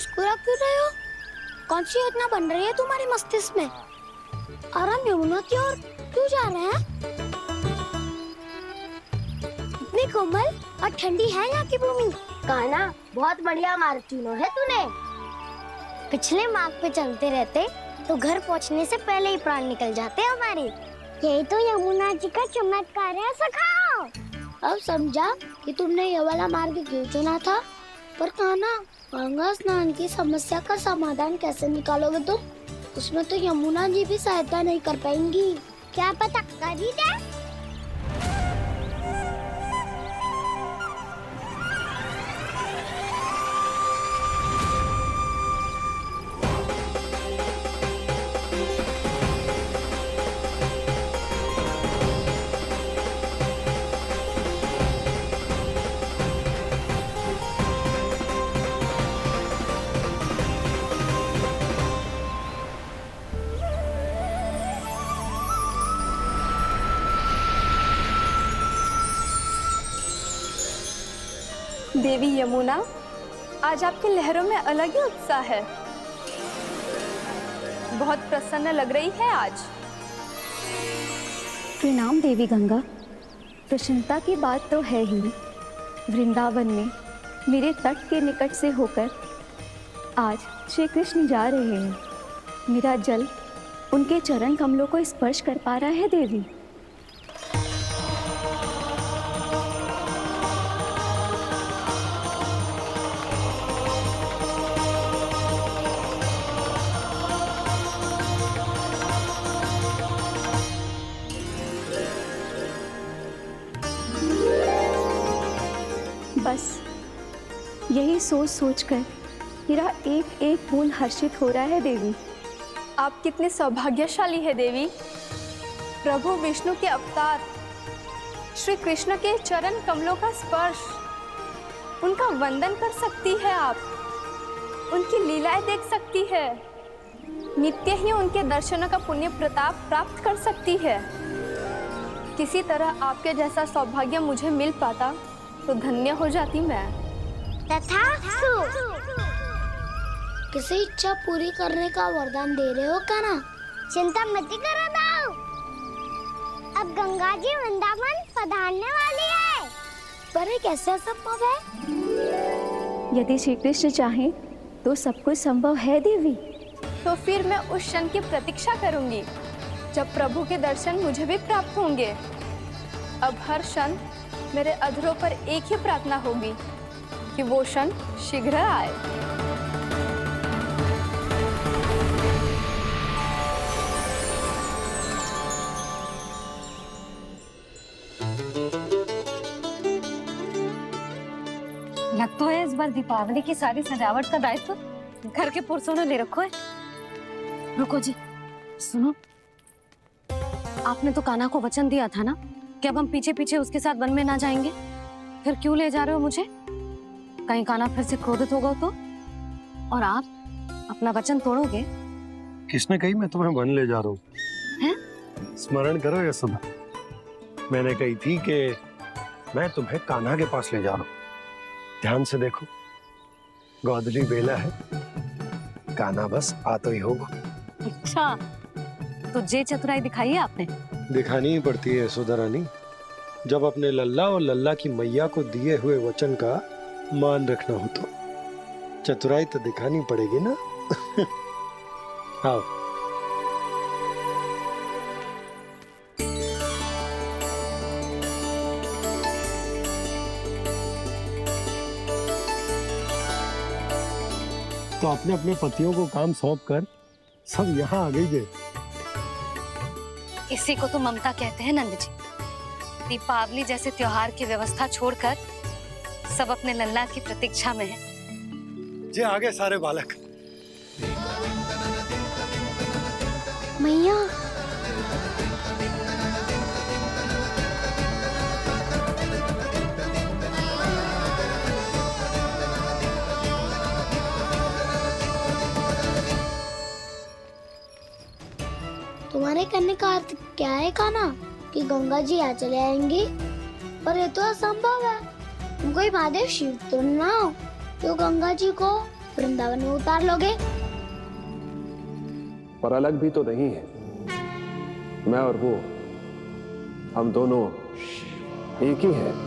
मुस्कुरा क्यों रहे हो? कौन सी योजना बन रही है तुम्हारे मस्तिष्क में? और हम यमुना की ओर क्यों जा रहे हैं? इतनी कोमल और ठंडी है यहाँ की भूमि। कान्हा, बहुत बढ़िया मार्ग चुना है तूने। पिछले मार्ग पे चलते रहते तो घर पहुँचने से पहले ही प्राण निकल जाते हमारे। यही तो यमुना जी का चमत्कार है सखाओ। अब समझा कि तुमने ये वाला मार्ग क्यों चुना था। पर कान्हा, गंगा स्नान की समस्या का समाधान कैसे निकालोगे तुम? उसमें तो यमुना जी भी सहायता नहीं कर पाएंगी। क्या पता कर ही दे। देवी यमुना, आज आपकी लहरों में अलग ही उत्साह है। बहुत प्रसन्न लग रही है आज। प्रणाम देवी गंगा। प्रसन्नता की बात तो है ही। वृंदावन में मेरे तट के निकट से होकर आज श्री कृष्ण जा रहे हैं। मेरा जल उनके चरण कमलों को स्पर्श कर पा रहा है देवी। बस यही सोच सोचकर मेरा एक एक बूंद हर्षित हो रहा है देवी। आप कितने सौभाग्यशाली है देवी। प्रभु विष्णु के अवतार श्री कृष्ण के चरण कमलों का स्पर्श, उनका वंदन कर सकती है आप। उनकी लीलाएं देख सकती है। नित्य ही उनके दर्शनों का पुण्य प्रताप प्राप्त कर सकती है। किसी तरह आपके जैसा सौभाग्य मुझे मिल पाता तो धन्य हो जाती मैं। तथास्तु। किसी इच्छा पूरी करने का वरदान दे रहे हो कान्हा? चिंता मत करो दाऊ। अब गंगा जी वृंदावन पधारने वाली है। पर ये कैसे संभव है? यदि श्री कृष्ण चाहें तो सब कुछ संभव है देवी। तो फिर मैं उस क्षण की प्रतीक्षा करूंगी जब प्रभु के दर्शन मुझे भी प्राप्त होंगे। अब हर क्षण मेरे अधरों पर एक ही प्रार्थना होगी कि वो क्षण शीघ्र आए। लग तो है इस बार दीपावली की सारी सजावट का दायित्व घर के पुरुषों ने ले रखो है। रुको जी, सुनो, आपने तो कान्हा को वचन दिया था ना कि अब हम पीछे पीछे उसके साथ वन में ना जाएंगे। फिर क्यों ले जा रहे हो मुझे? कहीं कान्हा फिर से क्रोधित होगा तो? और आप अपना वचन तोड़ोगे? किसने कही मैं तुम्हें वन ले जा रहा हूँ? स्मरण करो ये सुबह मैंने कही थी कि मैं तुम्हें कान्हा के पास ले जा रहा हूँ। ध्यान से देखो, गोदली बेला है, कान्हा बस आ तो ही होगा। अच्छा, तो जे चतुराई दिखाई है आपने? दिखानी ही पड़ती है यशोदा रानी, जब अपने लल्ला और लल्ला की मैया को दिए हुए वचन का मान रखना हो तो चतुराई तो दिखानी पड़ेगी ना। आओ। तो अपने अपने पतियों को काम सौंप कर सब यहाँ आ गई है। इसी को तो ममता कहते हैं नंद जी। दीपावली जैसे त्योहार की व्यवस्था छोड़कर सब अपने लल्ला की प्रतीक्षा में हैं। जे आगे सारे बालक। मैया, तुम्हारे कहने का अर्थ क्या है कान्हा? कि गंगा जी यहाँ चले आएंगी? पर ये तो असंभव है। तुम कोई महादेव शिव तो ना हो जो गंगा जी को वृंदावन में उतार लोगे? पर अलग भी तो नहीं है। मैं और वो, हम दोनों एक ही हैं।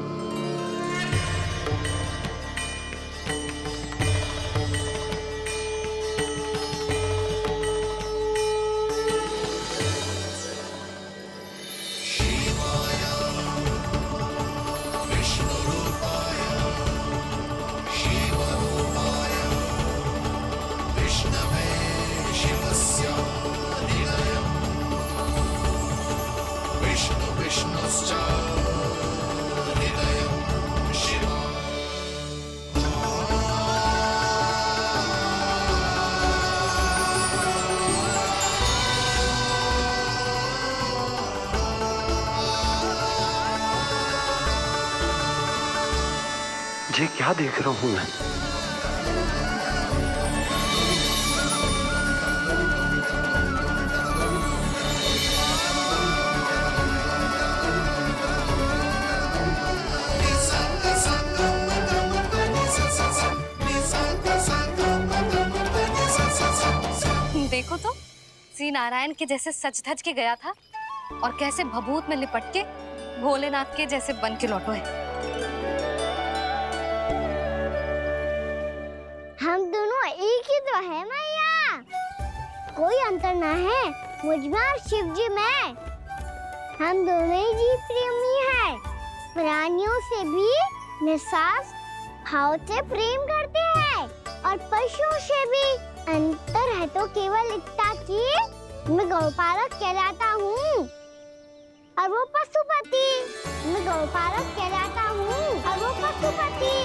ये क्या देख रहा हूं मैं? देखो तो श्री नारायण के जैसे सज धज के गया था और कैसे भभूत में लिपट के भोलेनाथ के जैसे बन के लौटो है। हम दोनों एक ही तो है मैया, कोई अंतर ना है मुझ में और शिव जी में। हम दोनों ही जीव प्रेमी हैं, प्राणियों से भी निस्वार्थ भाव से प्रेम करते हैं और पशुओं से भी। अंतर है तो केवल इतना कि मैं गौपालक कहलाता हूँ और वो पशुपति। मैं गौपालक कहलाता हूँ और वो पशुपति।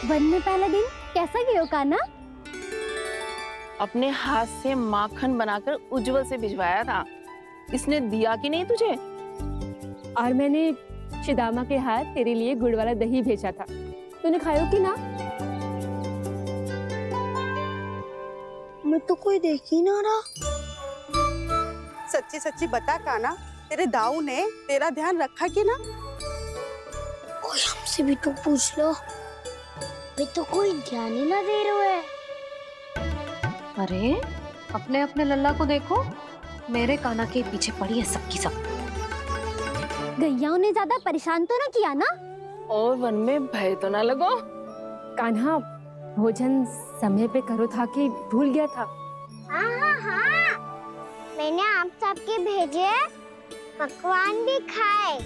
वन में पहला दिन कैसा गया कान्हा? अपने हाथ से माखन बनाकर उज्जवल से भिजवाया था। इसने दिया कि नहीं तुझे? और मैंने शिदामा के हाथ तेरे लिए गुड़ वाला दही भेजा था, तूने खायो कि ना? मैं तो कोई देख ही ना रहा। सच्ची सच्ची बता कान्हा, तेरे दाऊ ने तेरा ध्यान रखा कि ना? कोई हमसे भी तो पूछ लो, वे तो कोई ध्यान ही ना दे रहे हैं। अरे अपने अपने लल्ला को देखो, मेरे कान्हा के पीछे पड़ी है सबकी सब। गैयाओं ने ज्यादा परेशान तो ना किया ना? और वन में भय तो ना लगो? कान्हा भोजन समय पे करो था कि भूल गया था? हाँ, मैंने आप सबके भेजे पकवान भी खाए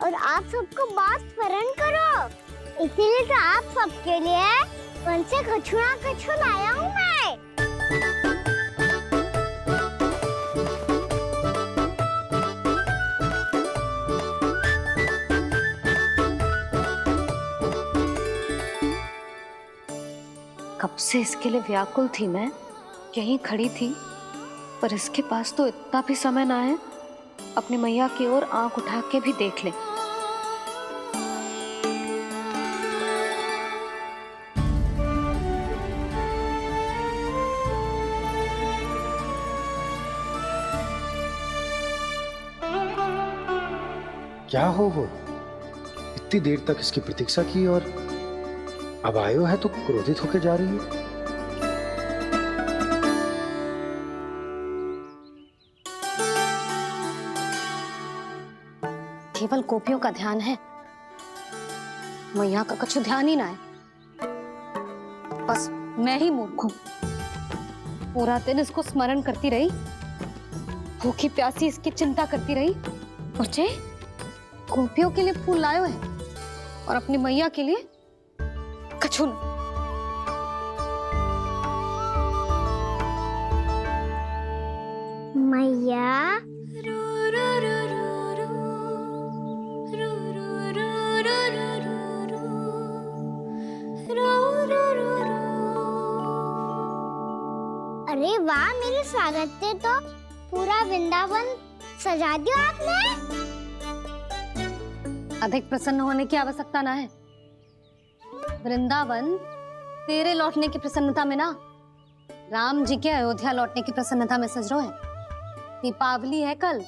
और आप सबको बात स्मरण करो, इसीलिए तो आप सबके लिए वन से कछु ना कछु लाया हूँ मैं। कब से इसके लिए व्याकुल थी मैं, यहीं खड़ी थी, पर इसके पास तो इतना भी समय ना है अपनी मैया की ओर आंख उठा के भी देख ले। क्या हो वो? इतनी देर तक इसकी प्रतीक्षा की और अब आयो है तो क्रोधित होकर जा रही है। केवल गोपियों का ध्यान है, मैया का कछु ध्यान ही ना है। बस मैं ही मूर्ख हूं, पूरा दिन इसको स्मरण करती रही, भूखी प्यासी इसकी चिंता करती रही, और जे गोपियों के लिए फूल लायो है और अपनी मैया के लिए कछु न। मैया अरे वाह, मेरे स्वागत से तो पूरा वृंदावन सजा दिया आपने। अधिक प्रसन्न होने की आवश्यकता ना है। वृंदावन तेरे लौटने की प्रसन्नता में ना, राम जी के अयोध्या लौटने की प्रसन्नता में सज रहे हैं। दीपावली है कल।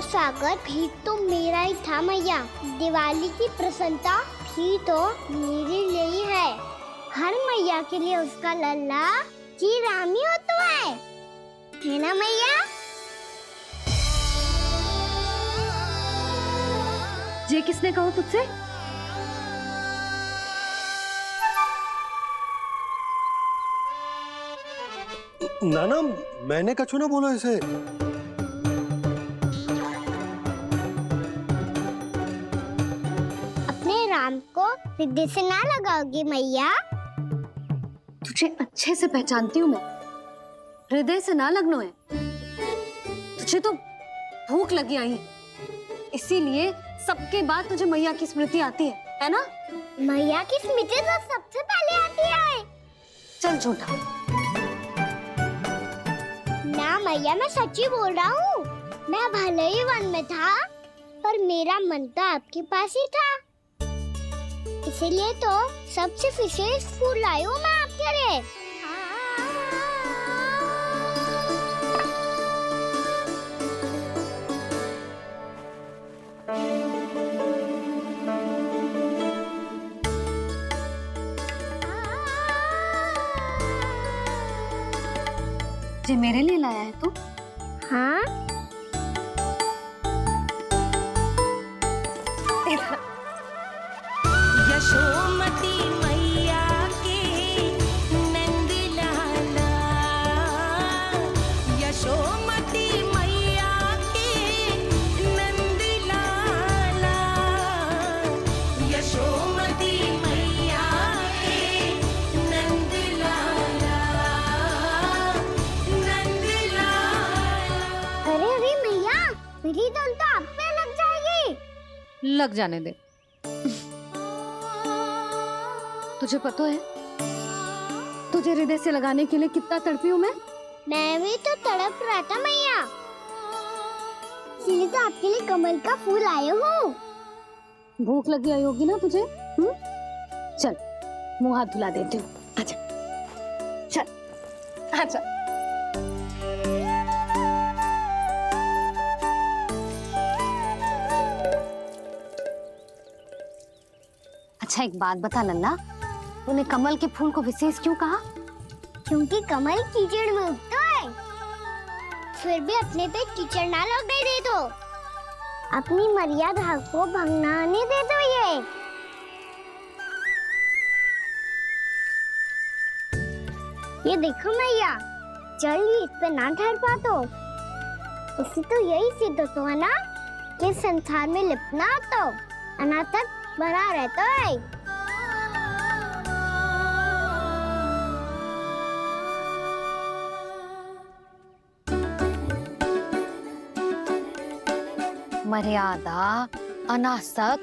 स्वागत भी तो मेरा ही था मैया। दिवाली की प्रसन्नता भी तो मेरे लिए ही है। हर मैया के लिए उसका लल्ला की रामी होता है ना मैया? ये किसने कहा तुझसे? नाना, मैंने कछु ना बोला इसे। अपने राम को हृदय से ना लगाओगी मैया? तुझे अच्छे से पहचानती हूँ मैं, हृदय से ना लगनो है। तुझे तो भूख लगी आई, इसीलिए सबके बाद तुझे मैया की स्मृति आती है ना? मैया की स्मृति तो सबसे पहले आती है। चल झूठा। ना मैया, मैं सच्ची बोल रहा हूँ। मैं भले ही वन में था, पर मेरा मन तो आपके पास ही था। इसीलिए तो सबसे विशेष फूल लाई हूँ मैं आपके लिए। ये मेरे लिए लाया है तू? हाँ, यशोमती मैया के नंद लाला, यशोमती मैया के नंद लाला, यशोमती मैया के नंद लाला, नंद लाला। अरे अरे मैया, मेरी धुन तो आप पे लग जाएगी। लग जाने दे। तुझे पता है तुझे हृदय से लगाने के लिए कितना तड़पी हूँ मैं? मैं भी तो तड़प रहा था मैया, इसलिए तो आपके लिए कमल का फूल आया हूँ। भूख लगी आई होगी ना तुझे? चल मुंह हाथ धुला देती हूँ। आजा, चल आजा। अच्छा एक बात बता लल्ला, तूने कमल के फूल को विशेष क्यों कहा? क्योंकि कमल कीचड़ में उगता है, फिर भी अपने पे कीचड़ ना लगने दे दो। अपनी मर्यादा को भंगना नहीं दे दो। ये देखो मैया, चल भी इस पे ना ठहर पा तो इससे तो यही सिद्ध होता है ना कि संसार में लिपना तो अनाथ तक बना रहता है। मर्यादा, अनासक,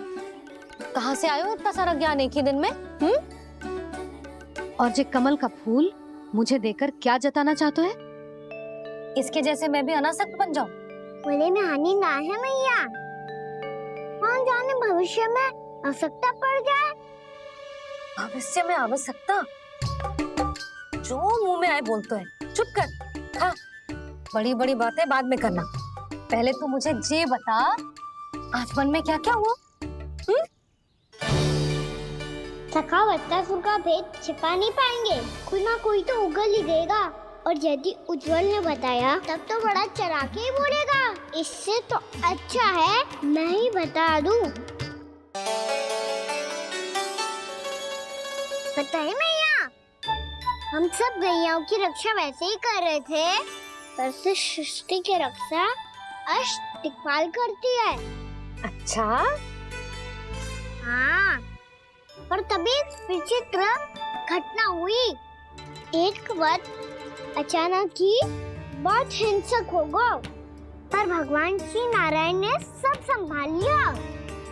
कहाँ से आयो इतना सारा ज्ञान एक ही दिन में? और ये कमल का फूल मुझे देकर क्या जताना चाहते है? इसके जैसे मैं भी अनासक्त बन जाऊं? बोले में हानि ना है मैया, कौन जाने भविष्य में आवश्यकता पड़ जाए। भविष्य में आवश्यकता? जो मुंह में आए बोलते हैं, चुप कर। हाँ, बड़ी बड़ी बातें बाद में करना, पहले तो मुझे ये बता आज वन में क्या क्या हुआ? सखावत्तासुर का भेद छिपा नहीं पाएंगे, कोई ना कोई तो उगल ही देगा। और यदि उज्जवल ने बताया तब तो बड़ा चढ़ा के ही बोलेगा। इससे तो अच्छा है मैं ही बता दूं। पता है मैया, हम सब गैयाओं की रक्षा वैसे ही कर रहे थे, पर से सृष्टि की रक्षा अष्ट दिक्पाल करती है। अच्छा? हाँ, पर तभी एक विचित्र घटना हुई। एक वक्त अचानक ही बहुत हिंसक हो गया, पर भगवान श्री नारायण ने सब संभाल लिया।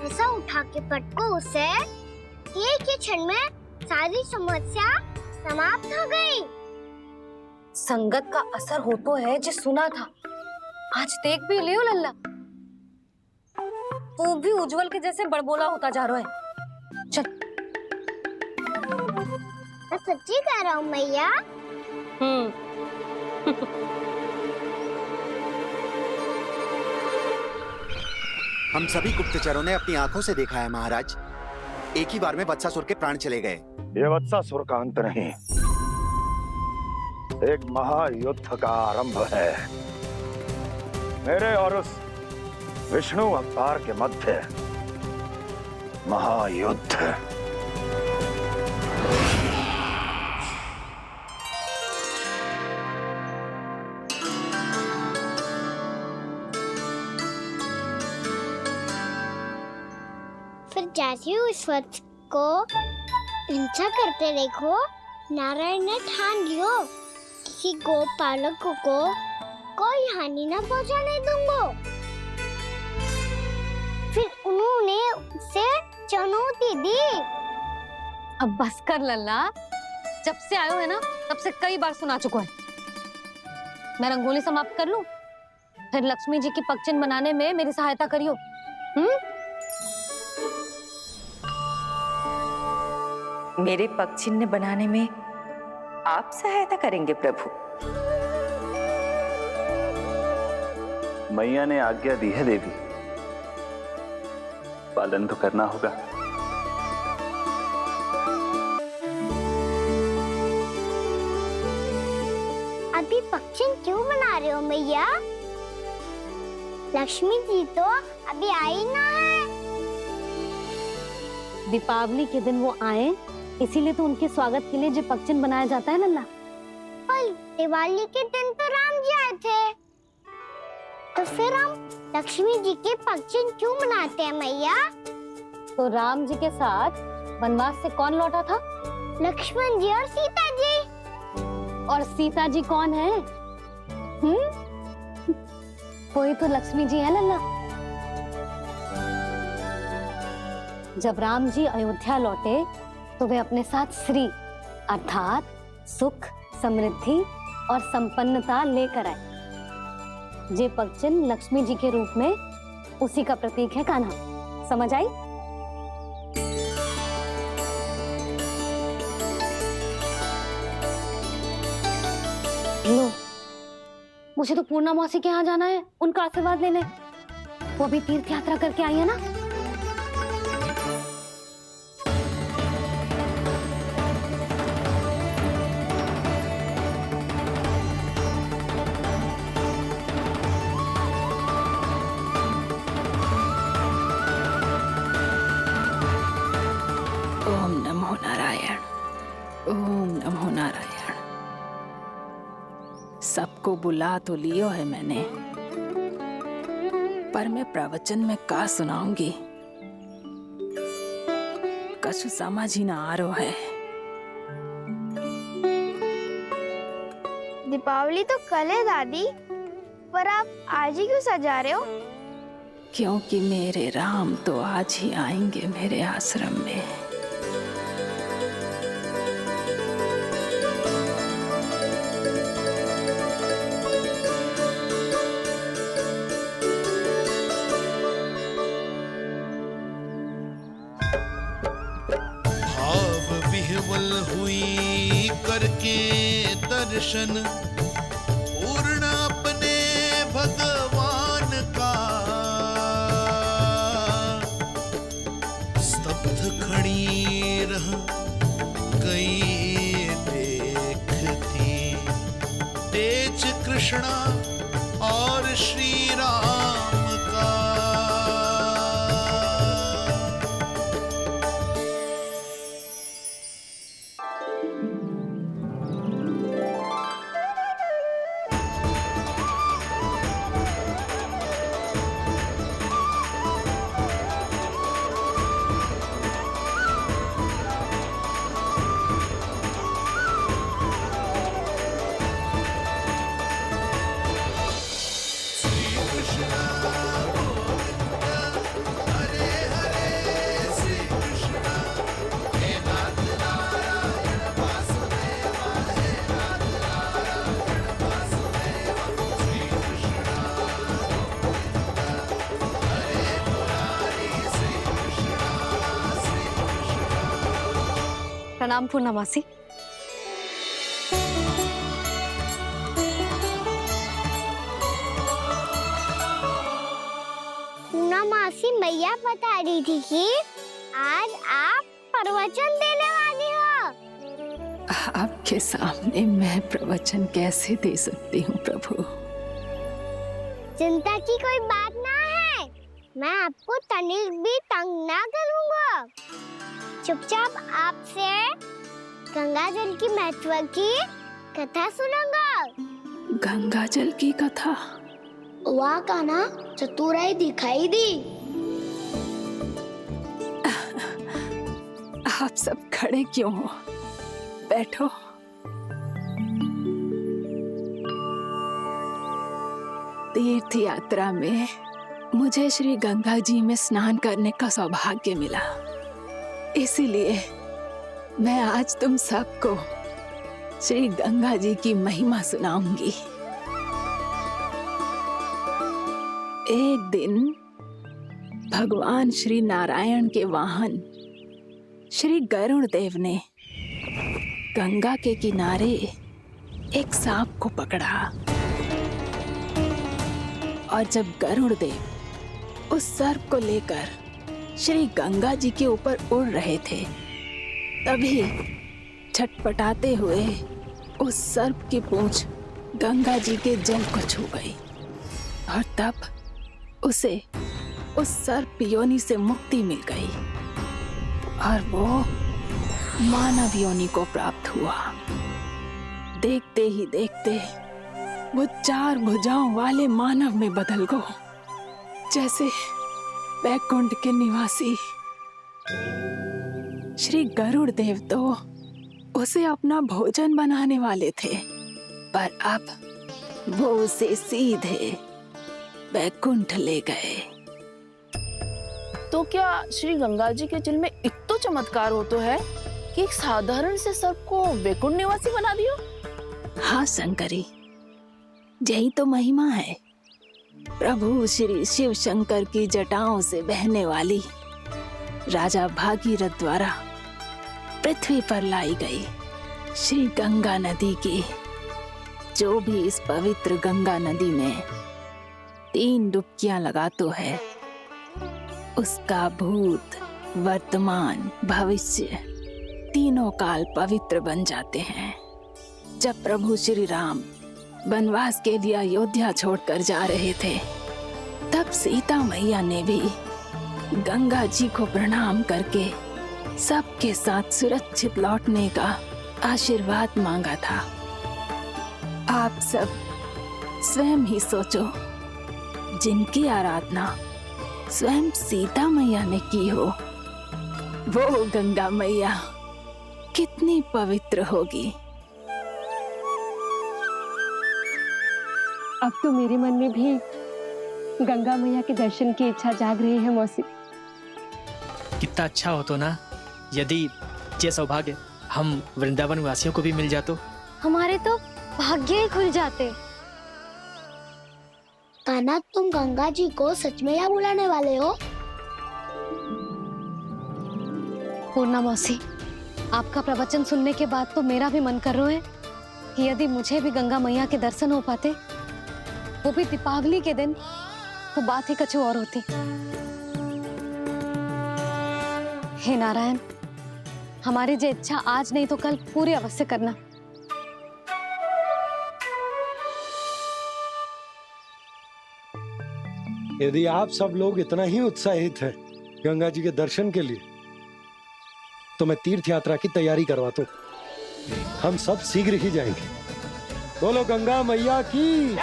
ऐसा उठा के पटको उसे, एक ही क्षण में सारी समस्या समाप्त हो गई। संगत का असर हो तो है जो सुना था, आज देख भी लियो लल्ला, तू भी उज्जवल के जैसे बड़बोला होता जा रहा है। चल। मैं सच्ची कह रहा हूँ मैया। हम सभी गुप्तचरों ने अपनी आंखों से देखा है महाराज। एक ही बार में वत्सासुर के प्राण चले गए। ये वत्सासुर का अंत नहीं, एक महायुद्ध का आरंभ है। मेरे और उस विष्णु अवतार के मध्य महायुद्ध। फिर जैसे ही उस वत्स को हिंसा करते देखो, नारायण ने ठान लियो किसी गोपालक को कोई हानि न पहुंचाने दूंगा। फिर उन्होंने उसे चुनौती दी। अब बस कर लल्ला, जब से आयो है ना तब से कई बार सुना चुका है। मैं रंगोली समाप्त कर लूं, फिर लक्ष्मी जी की पगचिन बनाने में मेरी सहायता करियो। मेरे पगचिन्ह बनाने में आप सहायता करेंगे प्रभु? मैया ने आज्ञा दी है देवी, पालन तो करना होगा। अभी पगचिन क्यों बना रहे हो मैया? लक्ष्मी जी तो अभी आई ना है। दीपावली के दिन वो आए, इसीलिए तो उनके स्वागत के लिए जो पगचिन बनाया जाता है लल्ला। पर दिवाली के दिन तो राम जी आए थे, तो फिर हम लक्ष्मी जी के पगचिन क्यों बनाते हैं मैया? तो राम जी के साथ वनवास से कौन लौटा था? लक्ष्मण जी और सीता जी। और सीता जी कौन है? कोई तो लक्ष्मी जी है लल्ला। जब राम जी अयोध्या लौटे तो वे अपने साथ श्री अर्थात सुख, समृद्धि और संपन्नता लेकर आए। जे पगचिन लक्ष्मी जी के रूप में उसी का प्रतीक है कान्हा। समझ आई? लो, मुझे तो पूर्णा मौसी के यहाँ जाना है, उनका आशीर्वाद लेने। वो अभी तीर्थ यात्रा करके आई है ना। ओम नमो नारायण, ओम नमो नारायण। सबको बुला तो लियो है मैंने, पर मैं प्रवचन में का सुनाऊंगी, कछु समझ ही ना आ रहा है। दीपावली तो कल है दादी, पर आप आज ही क्यों सजा रहे हो? क्योंकि मेरे राम तो आज ही आएंगे मेरे आश्रम में। हुई करके दर्शन पूर्ण अपने भगवान का, स्तब्ध खड़ी रह गई देखती तेज कृष्णा और श्री राम का। प्रणाम पूर्णा मासी। पूर्णा मौसी मैया बता रही थी कि आज आप प्रवचन देने वाली हो। आपके सामने मैं प्रवचन कैसे दे सकती हूँ प्रभु? चिंता की कोई बात ना है, मैं आपको तनिक भी तंग ना करूँगा। चुपचाप आपसे गंगा जल की महत्व की कथा सुनूंगा। गंगा जल की कथा? वाह कान्हा, चतुराई दिखाई दी। आप सब खड़े क्यों हो? बैठो। तीर्थ यात्रा में मुझे श्री गंगा जी में स्नान करने का सौभाग्य मिला, इसीलिए मैं आज तुम सबको श्री गंगा जी की महिमा सुनाऊंगी। एक दिन भगवान श्री नारायण के वाहन श्री गरुड़ देव ने गंगा के किनारे एक सांप को पकड़ा, और जब गरुड़ देव उस सर्प को लेकर श्री गंगा जी के ऊपर उड़ रहे थे, तभी छटपटाते हुए उस सर्प की पूंछ गंगा जी के जल को छू गई, और तब उसे उस सर्प योनि से मुक्ति मिल गई और वो मानव योनि को प्राप्त हुआ। देखते ही देखते वो 4 भुजाओं वाले मानव में बदल गो, जैसे वैकुंठ के निवासी। श्री गरुड़ देव तो उसे अपना भोजन बनाने वाले थे, पर अब वो उसे सीधे वैकुंठ ले गए। तो क्या श्री गंगा जी के जल में इतना चमत्कार हो तो है कि एक साधारण से सर्प को वैकुंठ निवासी बना दियो? हाँ शंकरी, यही तो महिमा है। प्रभु श्री शिव शंकर की जटाओं से बहने वाली राजा भागीरथ द्वारा पृथ्वी पर लाई गई श्री गंगा नदी की, जो भी इस पवित्र गंगा नदी में 3 डुबकियां लगातो है, उसका भूत, वर्तमान, भविष्य तीनों काल पवित्र बन जाते हैं। जब प्रभु श्री राम वनवास के लिए अयोध्या छोड़कर जा रहे थे, तब सीता मैया ने भी गंगा जी को प्रणाम करके सबके साथ सुरक्षित लौटने का आशीर्वाद मांगा था। आप सब स्वयं ही सोचो, जिनकी आराधना स्वयं सीता मैया ने की हो, वो गंगा मैया कितनी पवित्र होगी। अब तो मेरे मन में भी गंगा मैया के दर्शन की इच्छा जाग रही है मौसी। कितना अच्छा हो तो ना यदि ये सौभाग्य हम वृंदावन वासियों को भी मिल जातो। हमारे तो भाग्य ही खुल जाते। कान्हा, तुम गंगा जी को सच में यहाँ बुलाने वाले हो? पूर्णा मौसी, आपका प्रवचन सुनने के बाद तो मेरा भी मन कर रहा है कि यदि मुझे भी गंगा मैया के दर्शन हो पाते, वो भी दीपावली के दिन, तो बात ही कुछ और होती। हे नारायण, हमारी जो इच्छा आज नहीं तो कल पूरी अवश्य करना। यदि आप सब लोग इतना ही उत्साहित हैं गंगा जी के दर्शन के लिए, तो मैं तीर्थ यात्रा की तैयारी करवाता हूँ। हम सब शीघ्र ही जाएंगे। बोलो गंगा मैया की,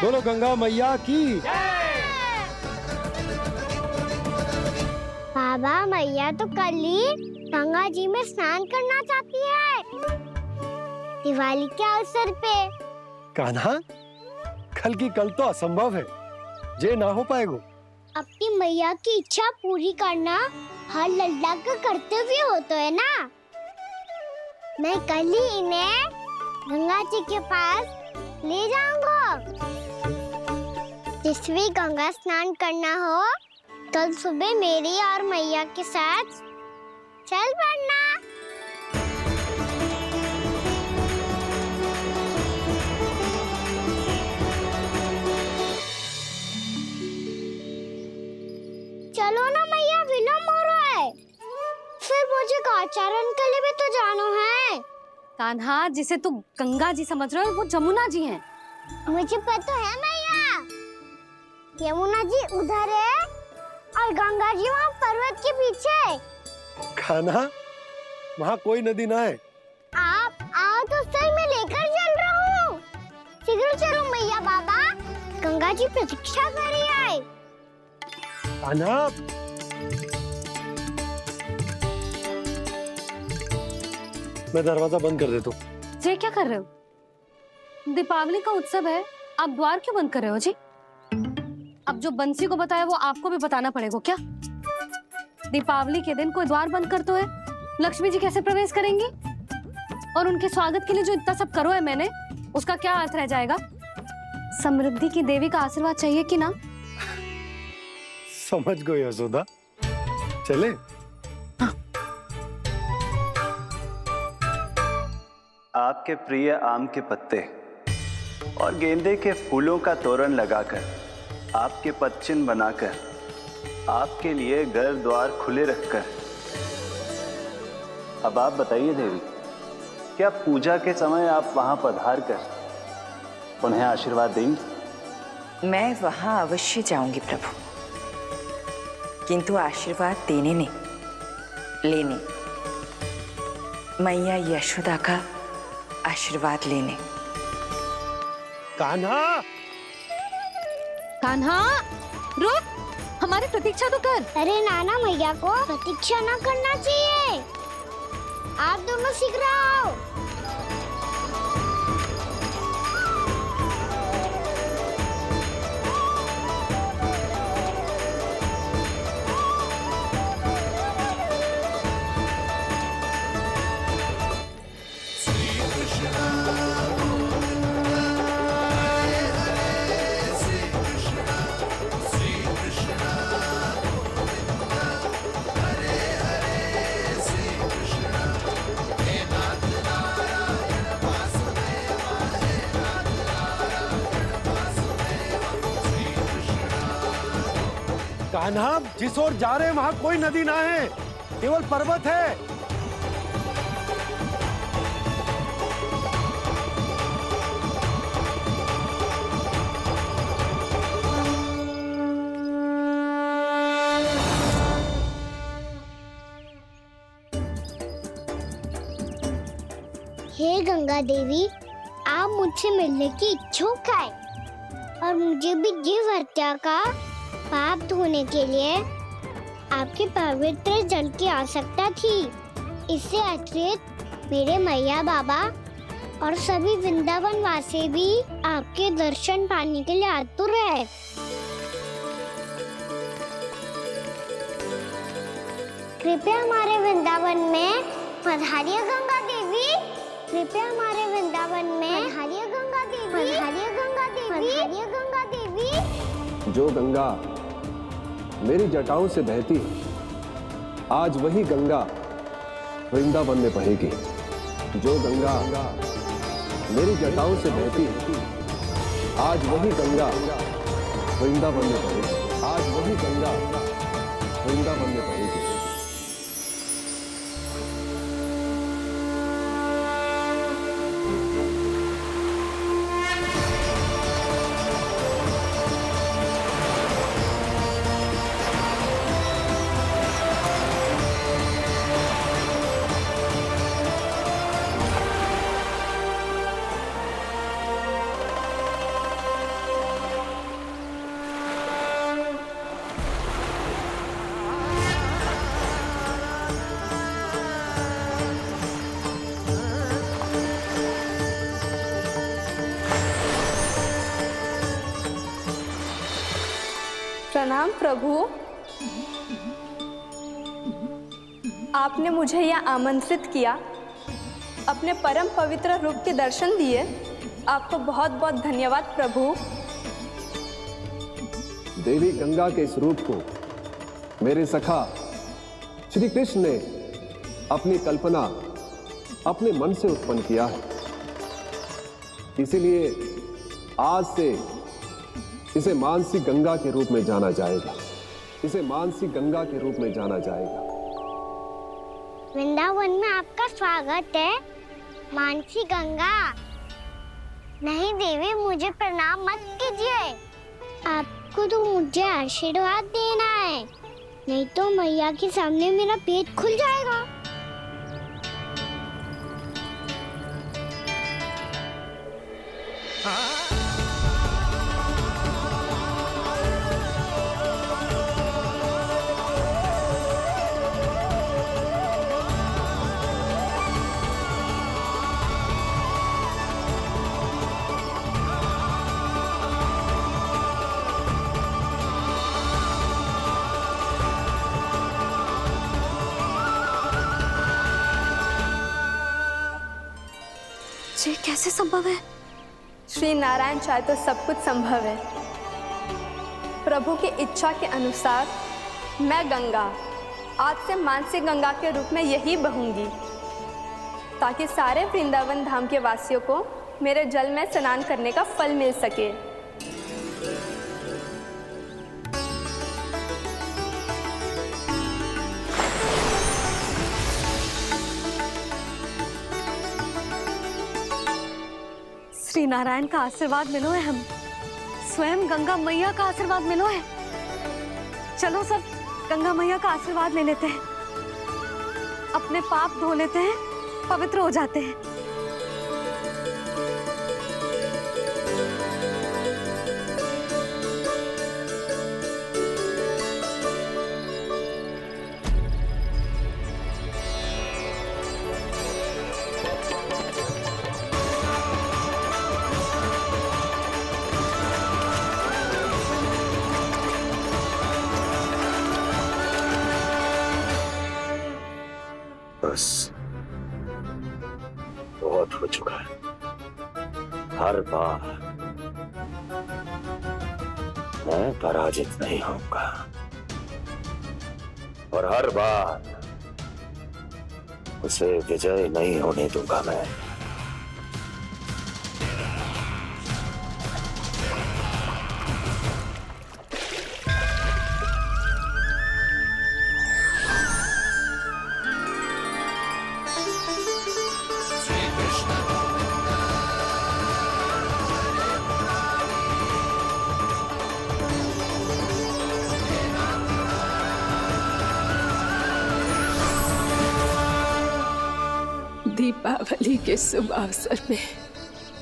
बोलो गंगा मैया की। बाबा, मैया तो कल ही गंगा जी में स्नान करना चाहती है, दिवाली के अवसर पे। कान्हा, कल की कल तो असंभव है, जे ना हो पाएगा। अपनी मैया की इच्छा पूरी करना हर लल्ला का कर्तव्य होता है ना। मैं कल ही इन्हें गंगा जी के पास ले जाऊंगा। जिस भी गंगा स्नान करना हो, कल सुबह मेरी और मैया के साथ चल पड़ना। आचार्य के लिए भी तो जानो है। कान्हा, जिसे तू गंगा जी समझ रहे हो वो जमुना जी हैं। मुझे पता है मैया, यमुना जी उधर है और गंगा जी वहाँ पर्वत के पीछे। कान्हा, वहाँ कोई नदी ना है। आप आओ तो सही, मैं लेकर चल रहा हूँ। शीघ्र चलो मैया बाबा, गंगा जी प्रतीक्षा कर रही है। कान्हा, मैं दरवाजा बंद कर देता हूँ। ये क्या कर रहे हो? दीपावली का उत्सव है, आप द्वार क्यों बंद कर रहे हो जी? अब जो बंसी को बताया वो आपको भी बताना पड़ेगा क्या? दीपावली के दिन कोई द्वार बंद कर तो है, लक्ष्मी जी कैसे प्रवेश करेंगी? और उनके स्वागत के लिए जो इतना सब करो है मैंने, उसका क्या अर्थ रह जाएगा? समृद्धि की देवी का आशीर्वाद चाहिए कि ना? समझ गई यशोदा, चले। आपके प्रिय आम के पत्ते और गेंदे के फूलों का तोरण लगाकर, आपके पदचिन्ह बनाकर, आपके लिए घर द्वार खुले रखकर, अब आप बताइए देवी, क्या पूजा के समय आप वहां पधार कर उन्हें आशीर्वाद देंगी? मैं वहां अवश्य जाऊंगी प्रभु, किंतु आशीर्वाद देने नहीं, लेने, मैया यशोदा का आशीर्वाद लेने। कान्हा, कान्हा, रुक, हमारी प्रतीक्षा तो कर। अरे नाना, मैया को प्रतीक्षा ना करना चाहिए। आप दोनों शीघ्र आओ। कान्हा, जिस ओर जा रहे हैं वहाँ कोई नदी ना है, केवल पर्वत है। हे गंगा देवी, आप मुझसे मिलने की इच्छुक है और मुझे भी जीव हत्या का पाप धोने के लिए आपके पवित्र जल की आवश्यकता थी। इससे अतिरिक्त मेरे मैया बाबा और सभी वृंदावन वासी भी आपके दर्शन पाने के लिए आतुर है। कृपया हमारे वृंदावन में पधारिए गंगा देवी। कृपया हमारे वृंदावन में पधारिए गंगा देवी। पधारिए गंगा देवी। पधारिए गंगा देवी। जो गंगा मेरी जटाओं से बहती है, आज वही गंगा वृंदावन में बहेगी। जो गंगा मेरी जटाओं से बहती है, आज वही गंगा वृंदावन में बहेगी। आज वही गंगा वृंदावन में बहेगी। प्रणाम प्रभु, आपने मुझे यहाँ आमंत्रित किया, अपने परम पवित्र रूप के दर्शन दिए, आपको बहुत बहुत धन्यवाद प्रभु। देवी गंगा के इस रूप को मेरे सखा श्री कृष्ण ने अपनी कल्पना अपने मन से उत्पन्न किया है। इसीलिए आज से इसे मानसी गंगा के रूप में जाना जाएगा। इसे मानसी गंगा के रूप में जाना जाएगा। वृंदावन में आपका स्वागत है। मानसी गंगा। नहीं देवी, मुझे प्रणाम मत कीजिए। आपको तो मुझे आशीर्वाद देना है, नहीं तो मैया के सामने मेरा पेट खुल जाएगा। ये कैसे संभव है? श्री नारायण चाहे तो सब कुछ संभव है। प्रभु की इच्छा के अनुसार मैं गंगा आज से मानसी गंगा के रूप में यही बहूंगी, ताकि सारे वृंदावन धाम के वासियों को मेरे जल में स्नान करने का फल मिल सके। श्री नारायण का आशीर्वाद मिलो है, हम स्वयं गंगा मैया का आशीर्वाद मिलो है। चलो सब गंगा मैया का आशीर्वाद ले लेते हैं, अपने पाप धो लेते हैं, पवित्र हो जाते हैं। बस बहुत हो चुका है। हर बार मैं पराजित नहीं होऊंगा और हर बार उसे विजय नहीं होने दूंगा मैं। दीपावली के शुभ अवसर पे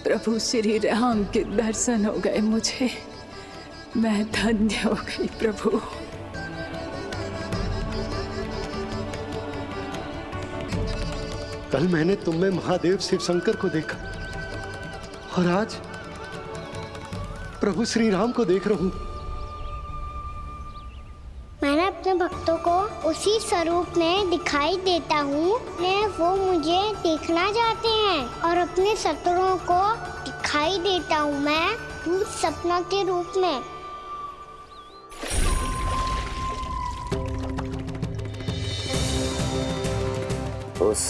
प्रभु श्री राम के दर्शन हो गए मुझे। मैं धन्य हो गई प्रभु। कल मैंने तुम में महादेव शिव शंकर को देखा और आज प्रभु श्री राम को देख रहा हूं। मैंने अपने भक्तों को उसी स्वरूप में दिखाई देता हूँ, वो मुझे देखना चाहते हैं और अपने शत्रुओं को दिखाई देता हूँ मैं भूत सपना के रूप में। उस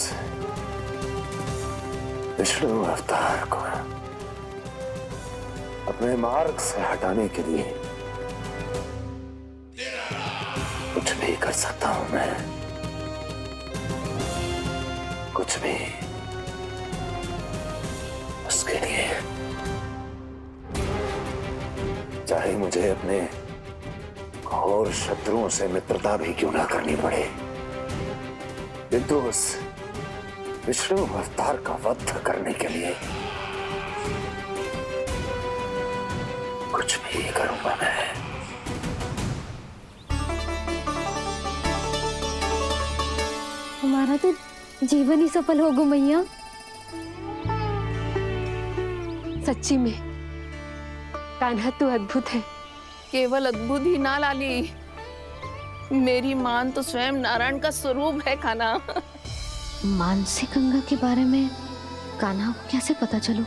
विष्णु अवतार को अपने मार्ग से हटाने के लिए कुछ भी कर सकता हूं मैं, कुछ भी। उसके लिए चाहे मुझे अपने घोर शत्रुओं से मित्रता भी क्यों ना करनी पड़े, किंतु उस विष्णु अवतार का वध करने के लिए कुछ भी करूंगा मैं। हमारा तो जीवन ही सफल होगा मैया। सच्ची में कान्हा तू अद्भुत है। केवल अद्भुत ही ना लाली, मेरी मान तो स्वयं नारायण का स्वरूप है कान्हा। मानसी गंगा के बारे में कान्हा को कैसे पता चलो?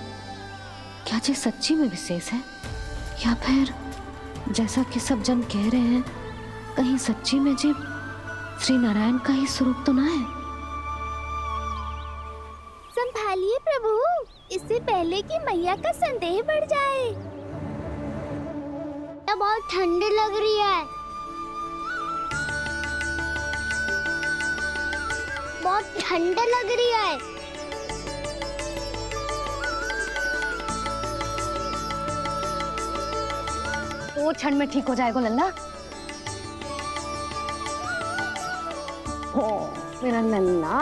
क्या ये सच्ची में विशेष है या फिर जैसा कि सब जन कह रहे हैं, कहीं सच्ची में जी श्री नारायण का ही स्वरूप तो ना है? संभालिए प्रभु, इससे पहले कि मैया का संदेह बढ़ जाए। तो बहुत ठंडी लग रही है, बहुत बहुत ठंड लग रही है। तो ठंड में ठीक हो जाएगा लल्ला। हो मेरा लल्ला।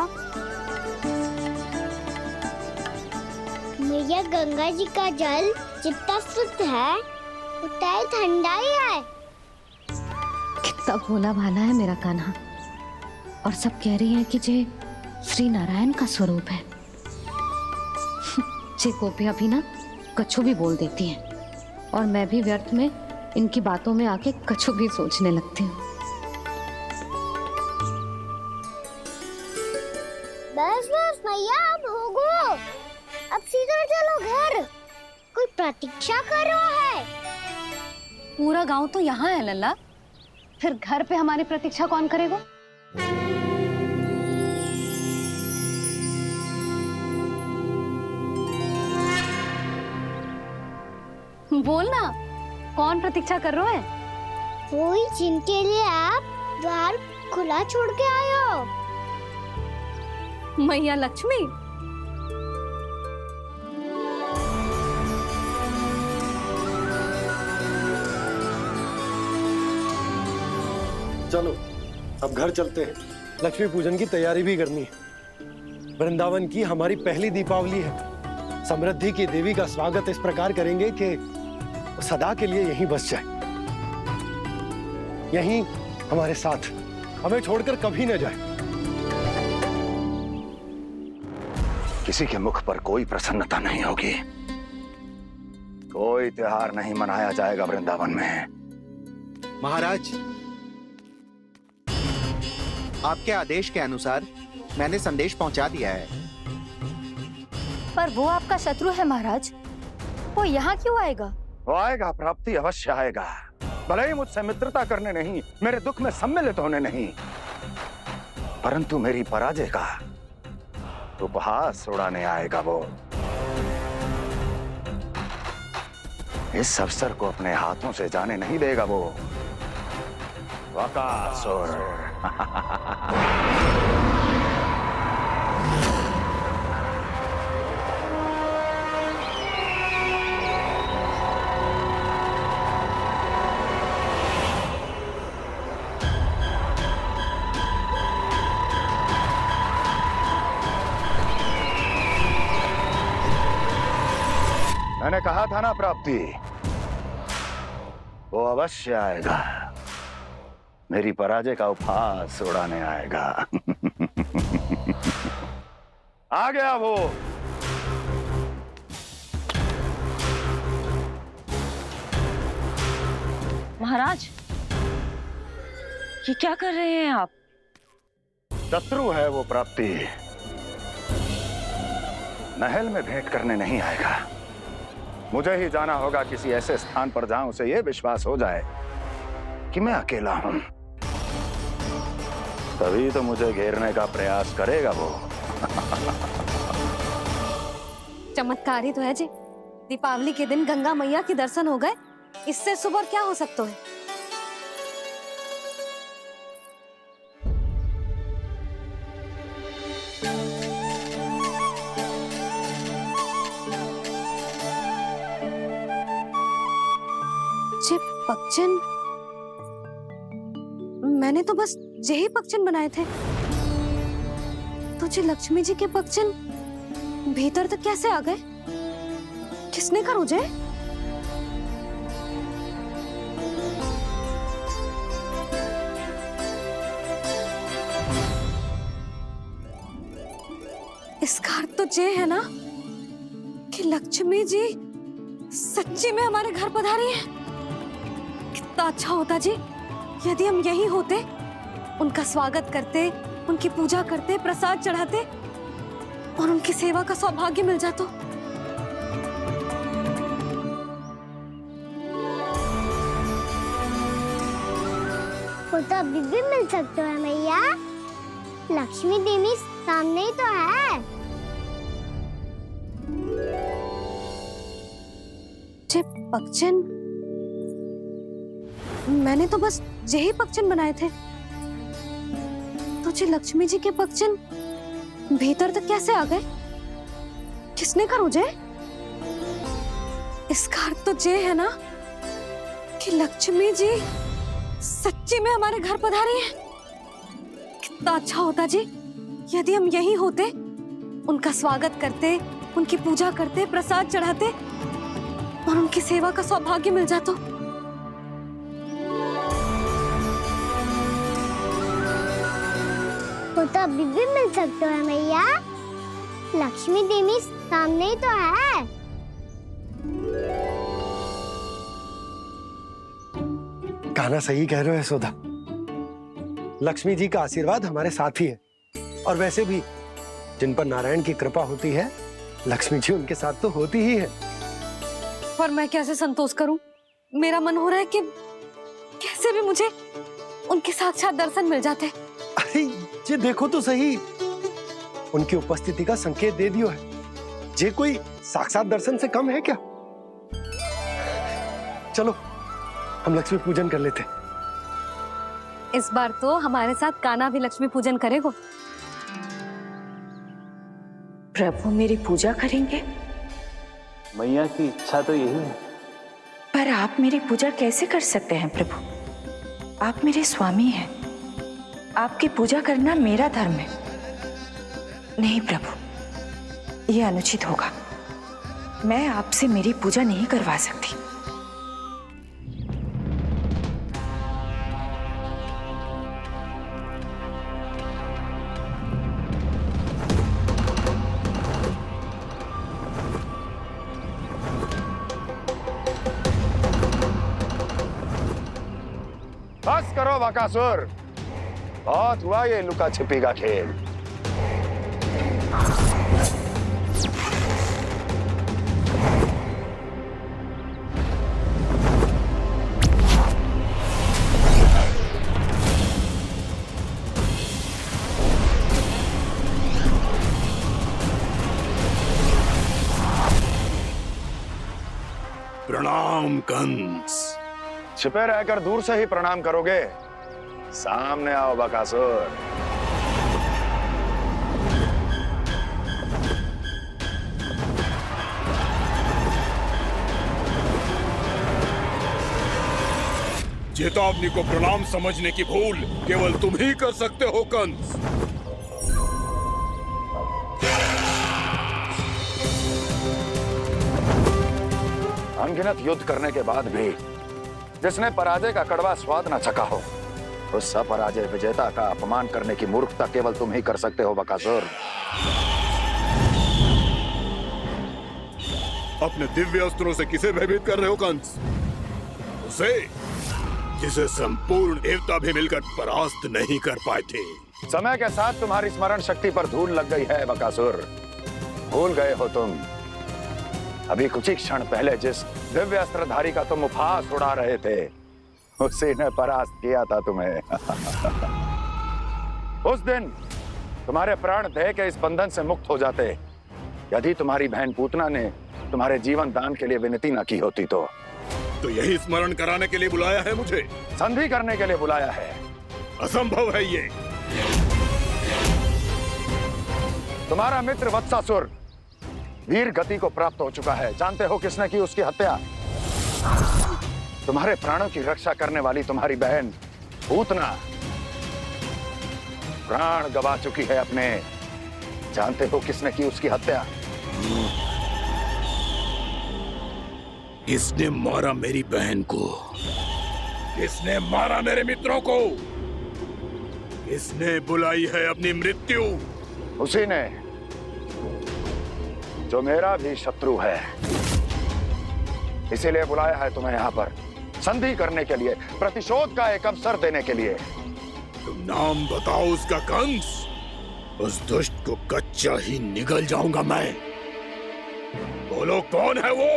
मैया गंगा जी का जल जितना शुद्ध है उतना ही ठंडा ही है। कितना भोला भाला है मेरा कान्हा। और सब कह रही हैं कि जे श्री नारायण का स्वरूप है। जे गोपियां भी ना कछु भी बोल देती हैं और मैं भी व्यर्थ में इनकी बातों में आके कछु भी सोचने लगती हूँ। बस बस मैया अब होगो। अब सीधा चलो घर। कोई प्रतीक्षा कर रहा है। पूरा गांव तो यहाँ है लल्ला, फिर घर पे हमारी प्रतीक्षा कौन करेगा? बोल ना, कौन प्रतीक्षा कर रहे हैं? वही जिनके लिए आप द्वार खुला छोड़ के आए हो। मैया लक्ष्मी। चलो अब घर चलते हैं। लक्ष्मी पूजन की तैयारी भी करनी है। वृंदावन की हमारी पहली दीपावली है। समृद्धि की देवी का स्वागत इस प्रकार करेंगे कि सदा के लिए यहीं बस जाए, यहीं हमारे साथ, हमें छोड़कर कभी न जाए। किसी के मुख पर कोई प्रसन्नता नहीं होगी। कोई त्योहार नहीं मनाया जाएगा वृंदावन में। महाराज, आपके आदेश के अनुसार मैंने संदेश पहुंचा दिया है। पर वो आपका शत्रु है महाराज, वो यहाँ क्यों आएगा? वो आएगा, प्राप्ति अवश्य आएगा। भले ही मुझसे मित्रता करने नहीं, मेरे दुख में सम्मिलित होने नहीं, परंतु मेरी पराजय का उपहास उड़ाने आएगा वो। इस अवसर को अपने हाथों से जाने नहीं देगा वो। वकासुर। मैंने कहा था ना प्राप्ति, वो अवश्य आएगा। मेरी पराजय का उपहास उड़ाने आएगा। आ गया वो। महाराज, ये क्या कर रहे हैं आप? शत्रु है वो प्राप्ति। महल में भेंट करने नहीं आएगा। मुझे ही जाना होगा किसी ऐसे स्थान पर जहां उसे यह विश्वास हो जाए कि मैं अकेला हूं। तभी तो मुझे घेरने का प्रयास करेगा वो। चमत्कार ही तो है जी। दीपावली के दिन गंगा मैया के दर्शन हो गए, इससे सुपर क्या हो सकता है? पक्षन, मैंने तो बस यही पक्षन बनाए थे। तुझे लक्ष्मी जी के पक्षन भीतर तक कैसे आ गए? किसने करो जे? इसका अर्थ तो ये है ना कि लक्ष्मी जी सच्ची में हमारे घर पधारी है। कितना अच्छा होता जी यदि हम यही होते, उनका स्वागत करते, उनकी पूजा करते, प्रसाद चढ़ाते और उनकी सेवा का सौभाग्य मिल जाता। वो तो अभी भी मिल सकता है मैया। लक्ष्मी देवी सामने ही तो है। पक्षन, मैंने तो बस यही पक्षन बनाए थे। तुझे लक्ष्मी जी के पक्षन भीतर तक कैसे आ गए? किसने कहा मुझे? इसका अर्थ तो ये है ना कि लक्ष्मी जी सच्ची में हमारे घर पधारी हैं। कितना अच्छा होता जी यदि हम यहीं होते, उनका स्वागत करते, उनकी पूजा करते, प्रसाद चढ़ाते और उनकी सेवा का सौभाग्य मिल जाता। वो तो अभी भी मिल सकते हैं मैया। लक्ष्मी देवी सामने ही तो है। कान्हा सही कह रहे हो यशोदा। लक्ष्मी जी का आशीर्वाद हमारे साथ ही है, और वैसे भी जिन पर नारायण की कृपा होती है, लक्ष्मी जी उनके साथ तो होती ही है। पर मैं कैसे संतोष करूं? मेरा मन हो रहा है कि कैसे भी मुझे उनके साक्षात दर्शन मिल जाते। अरे ये देखो तो सही, उनकी उपस्थिति का संकेत दे दियो है। ये कोई साक्षात दर्शन से कम है क्या? चलो हम लक्ष्मी पूजन कर लेते। इस बार तो हमारे साथ कान्हा भी लक्ष्मी पूजन करेगा। प्रभु मेरी पूजा करेंगे? मैया की इच्छा तो यही है। पर आप मेरी पूजा कैसे कर सकते हैं प्रभु? आप मेरे स्वामी हैं, आपकी पूजा करना मेरा धर्म है। नहीं प्रभु, यह अनुचित होगा। मैं आपसे मेरी पूजा नहीं करवा सकती। बस करो बकासुर, बहुत हुआ ये लुका छिपी का खेल। प्रणाम कंस। छिपे रहकर दूर से ही प्रणाम करोगे? सामने आओ बकासुर। चेतावनी को प्रणाम समझने की भूल केवल तुम ही कर सकते हो कंस। अनगिनत युद्ध करने के बाद भी जिसने पराजय का कड़वा स्वाद न चखा हो, उस अपराजय विजेता का अपमान करने की मूर्खता केवल तुम ही कर सकते हो बकासुर। अपने दिव्य अस्त्रों से किसे भयभीत कर रहे हो कंस? उसे जिसे संपूर्ण देवता भी मिलकर परास्त नहीं कर पाए थे। समय के साथ तुम्हारी स्मरण शक्ति पर धूल लग गई है बकासुर। भूल गए हो तुम अभी कुछ ही क्षण पहले जिस दिव्य अस्त्रधारी का तुम उपहास उड़ा रहे थे, उसी ने परास्त किया था तुम्हें। उस दिन तुम्हारे प्राण दे के इस बंधन से मुक्त हो जाते यदि तुम्हारी बहन पूतना ने तुम्हारे जीवन दान के लिए विनती न की होती तो यही स्मरण कराने के लिए बुलाया है मुझे? संधि करने के लिए बुलाया है। असंभव है ये। तुम्हारा मित्र वत्सासुर वीर गति को प्राप्त हो चुका है। जानते हो किसने की उसकी हत्या? तुम्हारे प्राणों की रक्षा करने वाली तुम्हारी बहन पूतना प्राण गवा चुकी है अपने। जानते हो किसने की उसकी हत्या? किसने मारा मेरी बहन को? किसने मारा मेरे मित्रों को? किसने बुलाई है अपनी मृत्यु? उसी ने जो मेरा भी शत्रु है। इसीलिए बुलाया है तुम्हें यहाँ पर संधि करने के लिए, प्रतिशोध का एक अवसर देने के लिए। तुम नाम बताओ उसका कंस। उस दुष्ट को कच्चा ही निगल जाऊंगा मैं। बोलो कौन है वो?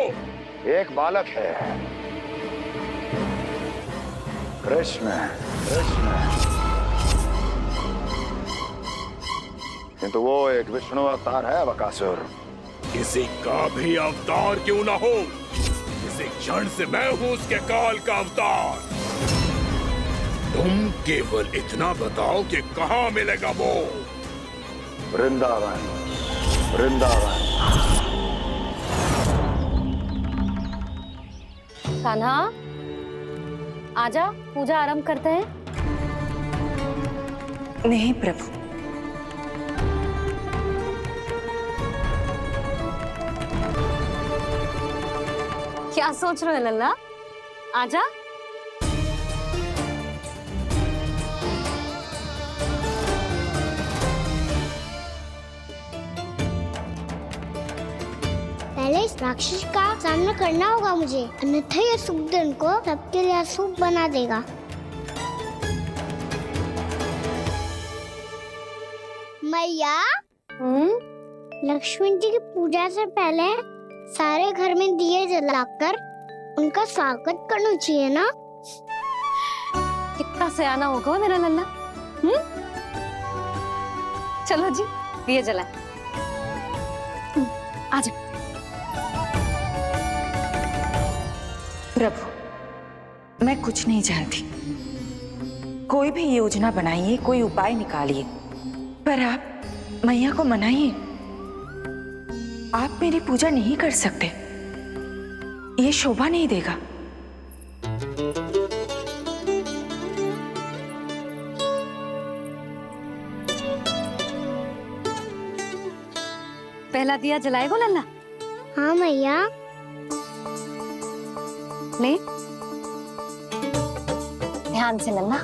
एक बालक है, कृष्ण। किंतु वो एक विष्णु अवतार है बकासुर। किसी का भी अवतार क्यों ना हो, इसी क्षण से मैं हूं उसके काल का अवतार। तुम केवल इतना बताओ कि कहां मिलेगा वो। वृंदावन, वृंदावन। कान्हा, आजा, पूजा आरंभ करते हैं। नहीं प्रभु, क्या सोच रहे हो लल्ला? आजा। पहले इस राक्षस का सामना करना होगा मुझे, अन्यथा ये शुभ दिन को सबके लिए अशुभ बना देगा। मैया, लक्ष्मण जी की पूजा से पहले सारे घर में दिए जलाकर उनका स्वागत करना चाहिए ना? कितना सयाना होगा मेरा लल्ला। चलो जी, दिए जलाए। आजा। प्रभु, मैं कुछ नहीं जानती। कोई भी योजना बनाइए, कोई उपाय निकालिए, पर आप मैया को मनाइए। आप मेरी पूजा नहीं कर सकते, ये शोभा नहीं देगा। पहला दिया जलाएगो लल्ला? हाँ मैया। ले, ध्यान से लल्ला।